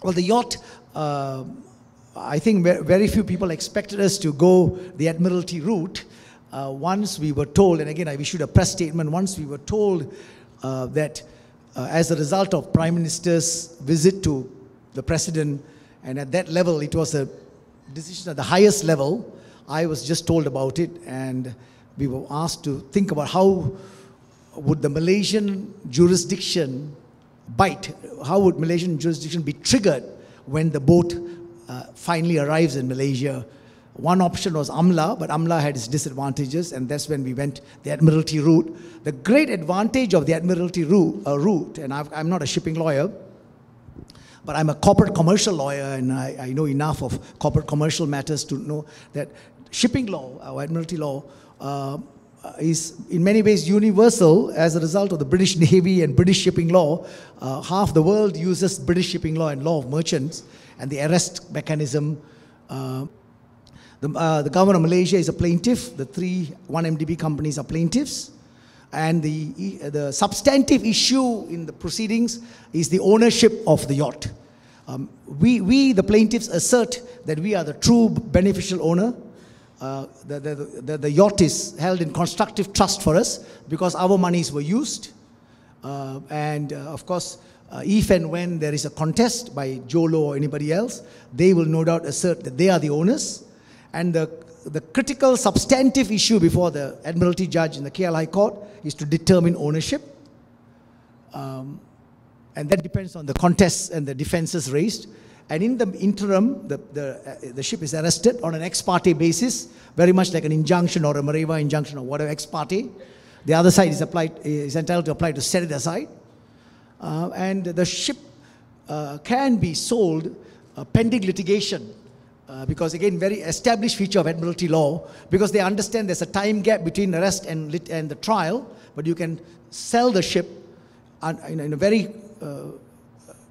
Well, the yacht, I think very few people expected us to go the Admiralty route. Once we were told, and again I issued a press statement, once we were told that as a result of Prime Minister's visit to the President, and at that level it was a decision at the highest level, I was just told about it, and we were asked to think about how would the Malaysian jurisdiction bite, how would Malaysian jurisdiction be triggered when the boat finally arrives in Malaysia. One option was AMLA, but AMLA had its disadvantages, and that's when we went the Admiralty route. The great advantage of the Admiralty route, and I'm not a shipping lawyer, but I'm a corporate commercial lawyer, and I know enough of corporate commercial matters to know that shipping law, or Admiralty law, is in many ways universal as a result of the British Navy and British shipping law. Half the world uses British shipping law and law of merchants, and the arrest mechanism. The government of Malaysia is a plaintiff. The 3 1MDB companies are plaintiffs. And the substantive issue in the proceedings is the ownership of the yacht. We, the plaintiffs, assert that we are the true beneficial owner. The yacht is held in constructive trust for us because our monies were used. Of course, if and when there is a contest by Jho Low or anybody else, they will no doubt assert that they are the owners. And the critical substantive issue before the Admiralty judge in the KL High Court is to determine ownership. And that depends on the contests and the defenses raised. And in the interim, the ship is arrested on an ex parte basis, very much like an injunction or a Mewah injunction or whatever, ex parte. The other side is entitled to apply to set it aside. And the ship can be sold pending litigation. Because again, very established feature of Admiralty law, because they understand there's a time gap between arrest and the trial, but you can sell the ship in a very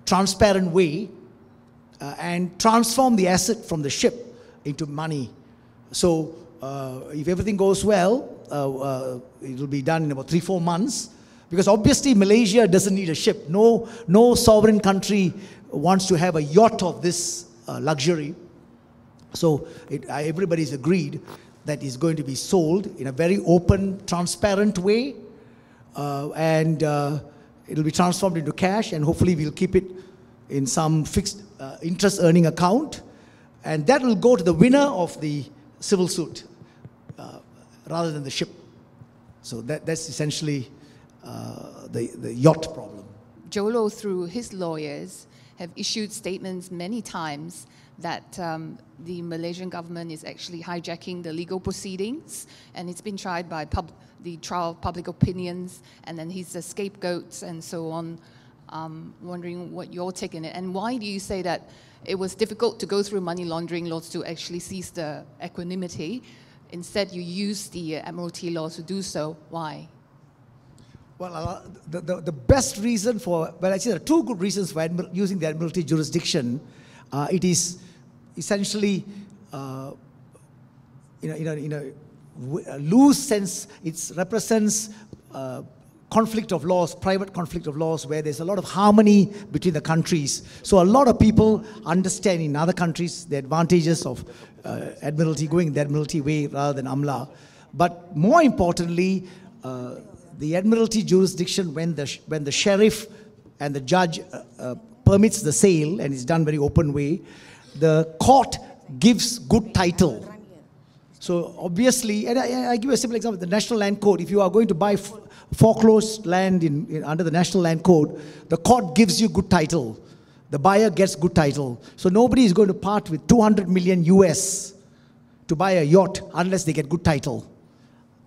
transparent way and transform the asset from the ship into money. So if everything goes well, it will be done in about 3-4 months, because obviously Malaysia doesn't need a ship. No sovereign country wants to have a yacht of this luxury. So everybody's agreed that it's going to be sold in a very open, transparent way, and it'll be transformed into cash, and hopefully we'll keep it in some fixed interest earning account, and that will go to the winner of the civil suit rather than the ship. So that's essentially the yacht problem. Jho Low, through his lawyers, have issued statements many times that the Malaysian government is actually hijacking the legal proceedings, and it's been tried by the trial of public opinions, and then he's the scapegoat and so on. Wondering what your take on it, and why do you say that it was difficult to go through money laundering laws to actually seize the equanimity? Instead, you use the Admiralty law to do so. Why? Well, the best reason for, well, actually there are 2 good reasons for using the Admiralty jurisdiction. It is essentially, in a loose sense, it represents conflict of laws, private conflict of laws, where there's a lot of harmony between the countries. So a lot of people understand in other countries the advantages of Admiralty, going the Admiralty way rather than AMLA. But more importantly, the Admiralty jurisdiction, when the sheriff and the judge permits the sale, and it's done very open way, the court gives good title. So obviously, and I give you a simple example, the National Land Code. If you are going to buy foreclosed land under the National Land Code, the court gives you good title. The buyer gets good title. So nobody is going to part with 200 million US to buy a yacht unless they get good title.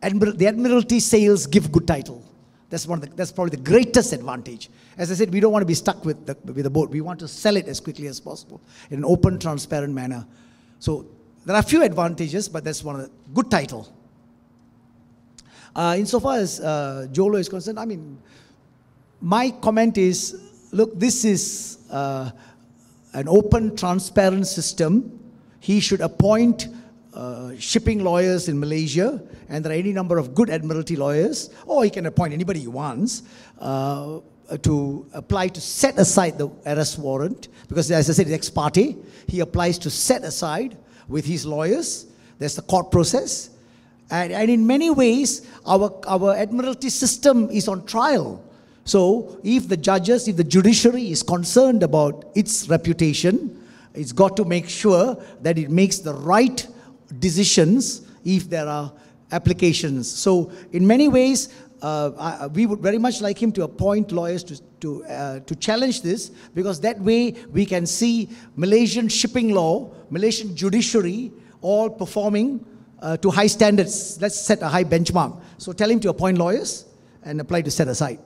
The Admiralty sales give good title. That's probably the greatest advantage. As I said, we don't want to be stuck with the boat. We want to sell it as quickly as possible in an open, transparent manner. So there are a few advantages, but that's one of the good title. Insofar as Jho Low is concerned, I mean, my comment is, look, this is an open, transparent system. He should appoint shipping lawyers in Malaysia, and there are any number of good Admiralty lawyers, or he can appoint anybody he wants. to apply to set aside the arrest warrant, because as I said, it's ex parte. He applies to set aside with his lawyers. There's the court process. And in many ways, our Admiralty system is on trial. So if the judges, if the judiciary is concerned about its reputation, it's got to make sure that it makes the right decisions if there are applications. So in many ways, we would very much like him to appoint lawyers to challenge this, because that way we can see Malaysian shipping law, Malaysian judiciary all performing to high standards. Let's set a high benchmark. So tell him to appoint lawyers and apply to set aside.